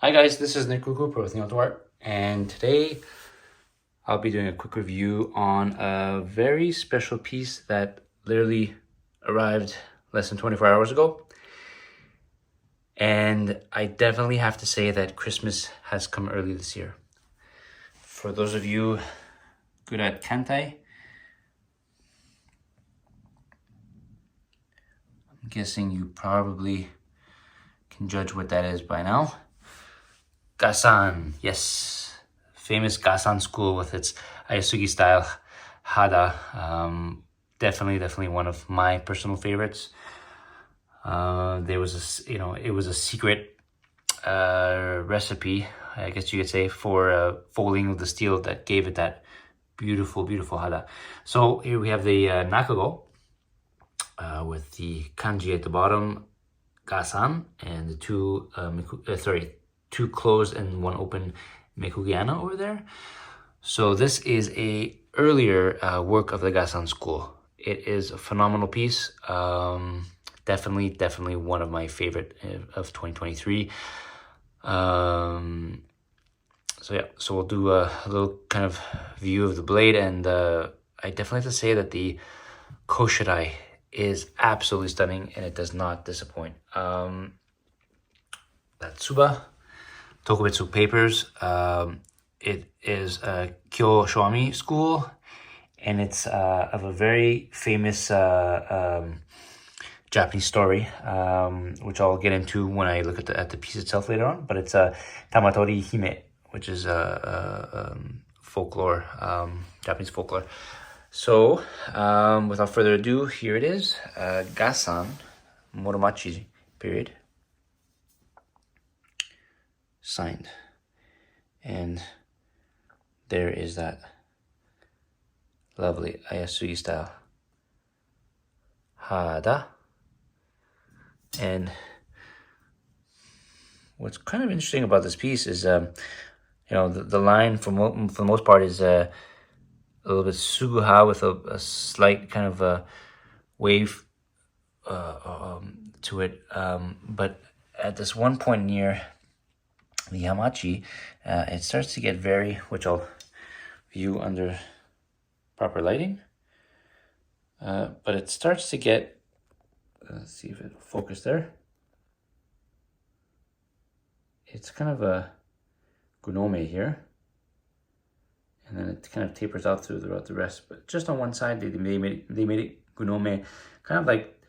Hi guys, this is Nick Kuku, Pro with Nail Art, and today I'll be doing a quick review on a very special piece that literally arrived less than 24 hours ago. And I definitely have to say that Christmas has come early this year. For those of you good at kantai, I'm guessing you probably can judge what that is by now. GASSAN, yes. Famous GASSAN school with its Ayasugi style hada. Definitely one of my personal favorites. There was it was a secret recipe, I guess you could say, for folding of the steel that gave it that beautiful hada. So here we have the nakago with the kanji at the bottom, GASSAN, and the two closed and one open mekugiana over there. So this is a earlier work of the GASSAN school. It is a phenomenal piece. Definitely one of my favorite of 2023. So we'll do a little kind of view of the blade, and I definitely have to say that the koshirae is absolutely stunning, and it does not disappoint. That Tsuba Tokubetsu papers. It is a Kyo Shoami school, and it's of a very famous Japanese story, which I'll get into when I look at the piece itself later on. But it's Tamatori Hime, which is folklore, Japanese folklore. So, without further ado, here it is, GASSAN, Muromachi period, signed. And there is that lovely Ayasugi style hada. And what's kind of interesting about this piece is, the line for the most part is a little bit suguha with a slight kind of a wave to it. But at this one point near the hamachi, it starts to get very, which I'll view under proper lighting. But it starts to get, let's see if it'll focus there. It's kind of a gunome here, and then it kind of tapers out throughout the rest. But just on one side, they made it gunome, kind of like,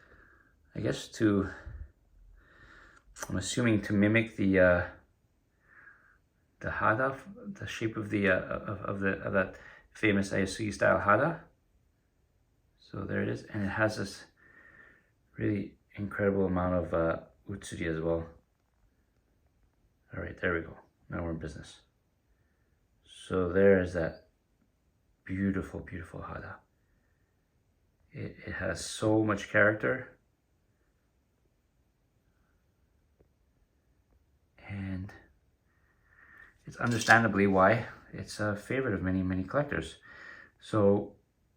I guess I'm assuming to mimic the hada, the shape of of that famous Ayasugi style hada. So there it is, and it has this really incredible amount of utsuri as well. All right, there we go. Now we're in business. So there is that beautiful hada. It has so much character, and it's understandably why it's a favorite of many collectors. So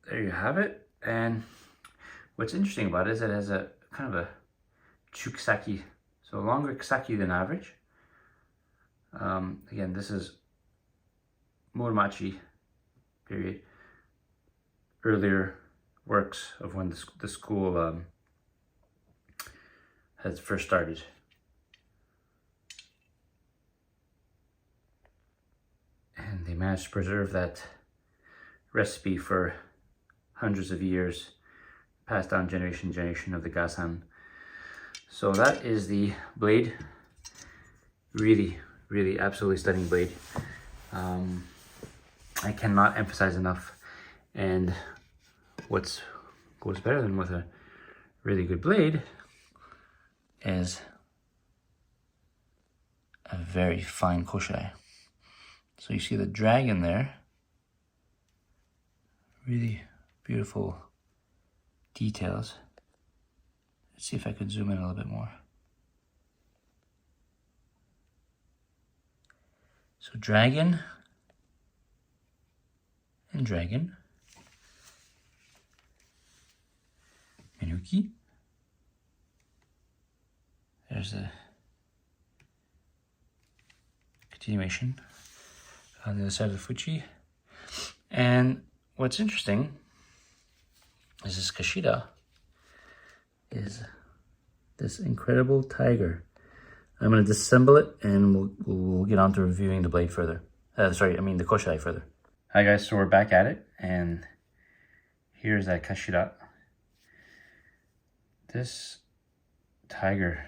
there you have it. And what's interesting about it is it has a kind of a chukisaki, so a longer kisaki than average. Again, this is Muromachi period, earlier works of when the school had first started. And they managed to preserve that recipe for hundreds of years, passed down generation to generation of the GASSAN. So that is the blade. Really absolutely stunning blade. I cannot emphasize enough. And what goes better than with a really good blade is a very fine koshirae. So you see the dragon there, really beautiful details. Let's see if I can zoom in a little bit more. So dragon and dragon, Menuki. There's a continuation on the other side of the Fuji. And what's interesting is this Kashida is this incredible tiger. I'm going to disassemble it and we'll get on to reviewing the blade further. The koshirae further. Hi guys, so we're back at it, and here's that Kashida. This tiger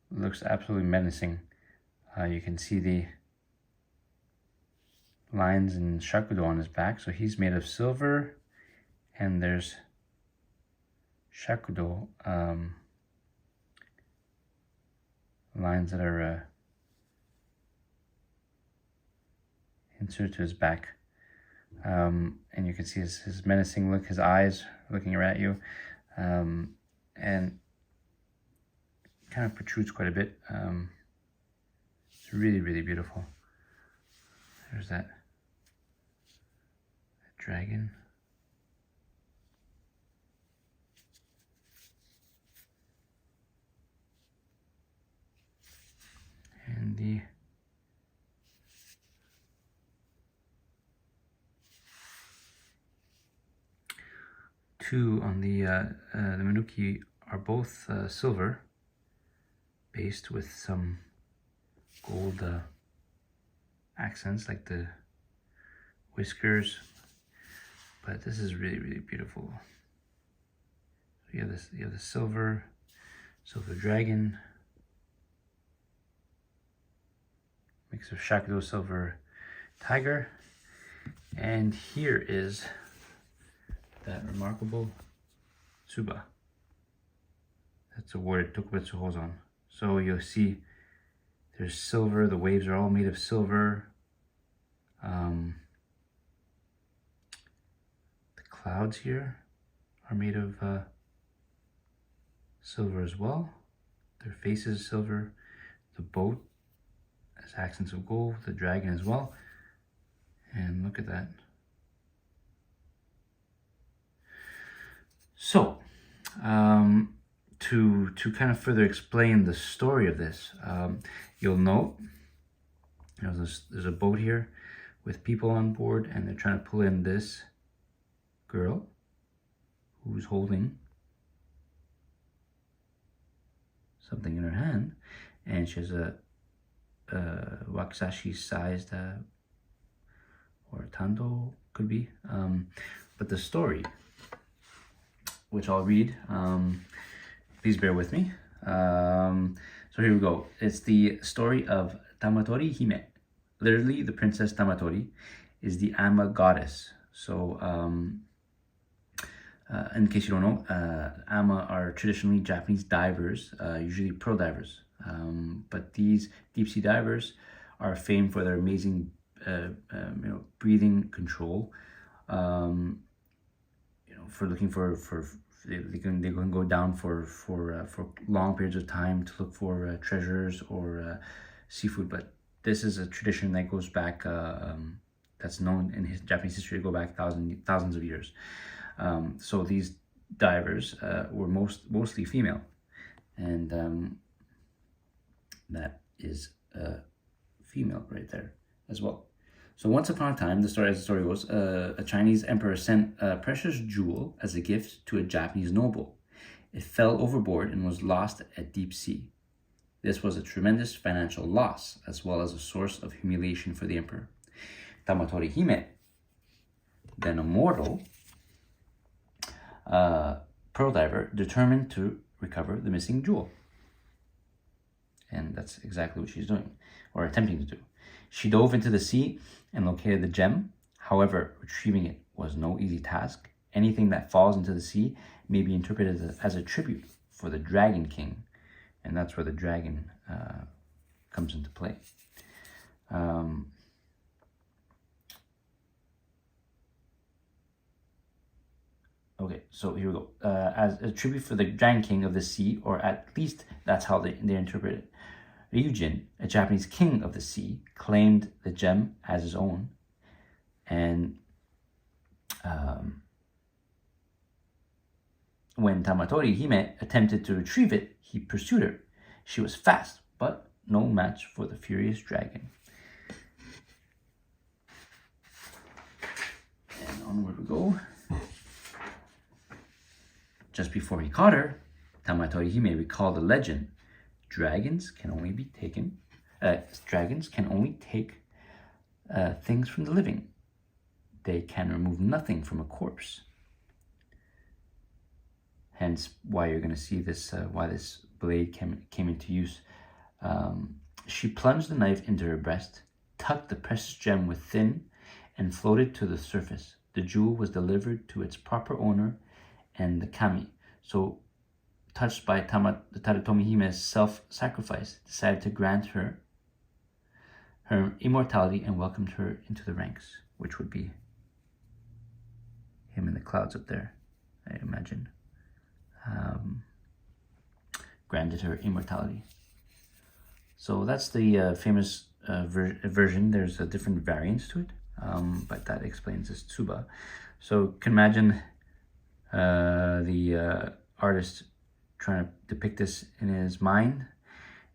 looks absolutely menacing. You can see the lines and shakudo on his back. So he's made of silver, and there's shakudo lines that are inserted to his back. And you can see his menacing look, his eyes looking right at you, and kind of protrudes quite a bit. It's really, really beautiful. There's that dragon. And the two on the Menuki are both silver, based with some gold accents like the whiskers, but this is really, really beautiful. So you have the silver dragon, mix of shakudo, silver tiger, and here is that remarkable tsuba that's awarded Tokubetsu Hozan. So you'll see there's silver, the waves are all made of silver. The clouds here are made of silver as well. Their faces silver. The boat has accents of gold, the dragon as well. And look at that. So, to kind of further explain the story of this, you'll note there's a boat here with people on board, and they're trying to pull in this girl who's holding something in her hand, and she has a wakizashi sized or tando could be, but the story, which I'll read, please bear with me. So here we go. It's the story of Tamatori Hime. Literally, the princess Tamatori is the Ama goddess. So, in case you don't know, Ama are traditionally Japanese divers, usually pearl divers. But these deep sea divers are famed for their amazing, breathing control. For looking for they can go down for long periods of time to look for treasures or seafood. But this is a tradition that goes back, that's known in Japanese history to go back thousands of years. So these divers were mostly female, and that is female right there as well. So once upon a time, as the story goes, a Chinese emperor sent a precious jewel as a gift to a Japanese noble. It fell overboard and was lost at deep sea. This was a tremendous financial loss, as well as a source of humiliation for the emperor. Tamatori Hime, then a mortal pearl diver, determined to recover the missing jewel. And that's exactly what she's doing, or attempting to do. She dove into the sea and located the gem. However, retrieving it was no easy task. Anything that falls into the sea may be interpreted as a tribute for the Dragon King. And that's where the dragon comes into play. Okay, so here we go. As a tribute for the Dragon King of the sea, or at least that's how they interpret it. Ryujin, a Japanese king of the sea, claimed the gem as his own. And when Tamatori Hime attempted to retrieve it, he pursued her. She was fast, but no match for the furious dragon. And onward we go. Just before he caught her, Tama Torihime recalled the legend. Dragons can only take things from the living. They can remove nothing from a corpse. Hence, why you're going to see this, why this blade came into use. She plunged the knife into her breast, tucked the precious gem within, and floated to the surface. The jewel was delivered to its proper owner, and the kami, so touched by Tadatomihime's self-sacrifice, decided to grant her immortality and welcomed her into the ranks, which would be him in the clouds up there, I imagine. Granted her immortality. So that's the famous version. There's different variants to it, but that explains this tsuba. So you can imagine the artist trying to depict this in his mind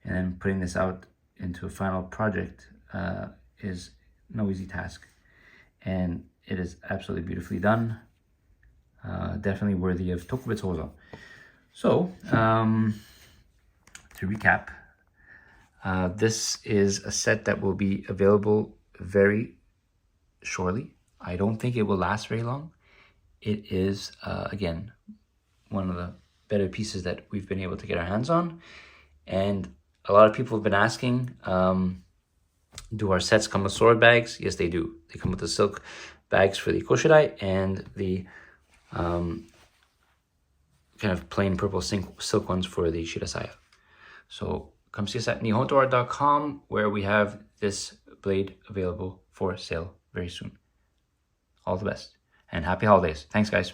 and then putting this out into a final project is no easy task, and it is absolutely beautifully done. Definitely worthy of Tokubetsu. So to recap, this is a set that will be available very shortly. I don't think it will last very long. It is again one of the better pieces that we've been able to get our hands on, and a lot of people have been asking, do our sets come with sword bags? Yes, they do. They come with the silk bags for the koshirae and the kind of plain purple silk ones for the shirasaya. So come see us at nihontoart.com, where we have this blade available for sale very soon. All the best and happy holidays. Thanks, guys.